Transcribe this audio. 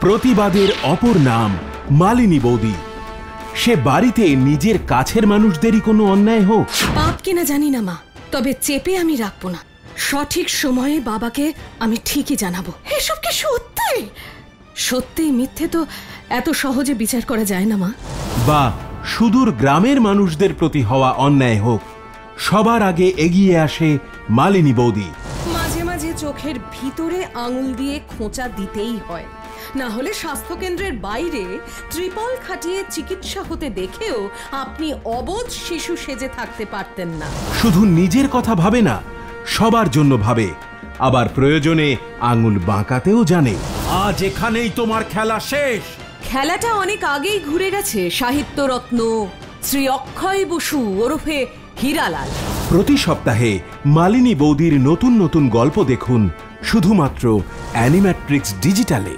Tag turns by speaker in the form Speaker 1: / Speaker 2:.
Speaker 1: প্রতিবাদের অপর নাম মালিনী বৌদি। সে বাড়িতে নিজের কাছের মানুষদেরই কোনো অন্যায় হোক,
Speaker 2: পাপ কিনা জানি না মা, তবে চেপে আমি রাখবো না। সঠিক সময়ে বাবাকে আমি ঠিকই জানাবো। এসব কি সত্যি? সত্যি মিথ্যে তো এত সহজে বিচার করা যায় না মা।
Speaker 1: বা সুদূর গ্রামের মানুষদের প্রতি হওয়া অন্যায় হোক, সবার আগে এগিয়ে আসে মালিনী বৌদি।
Speaker 2: মাঝে মাঝে চোখের ভিতরে আঙুল দিয়ে খোঁচা দিতেই হয়, না হলে স্বাস্থ্যকেন্দ্রের বাইরে ত্রিপল খাটিয়ে চিকিৎসা হতে দেখেও আপনি অবোধ শিশু সেজে থাকতে পারতেন না।
Speaker 1: শুধু নিজের কথা ভাবে না, সবার জন্য ভাবে, আবার প্রয়োজনে আঙুল বাঁকাতেও জানে। আজ এখানেই তোমার খেলা শেষ।
Speaker 2: খেলাটা অনেক আগেই ঘুরে গেছে সাহিত্যরত্ন শ্রী অক্ষয় বসু ওরফে হীরালাল।
Speaker 1: প্রতি সপ্তাহে মালিনী বৌদির নতুন নতুন গল্প দেখুন শুধুমাত্র অ্যানিম্যাট্রিক্স ডিজিটালে।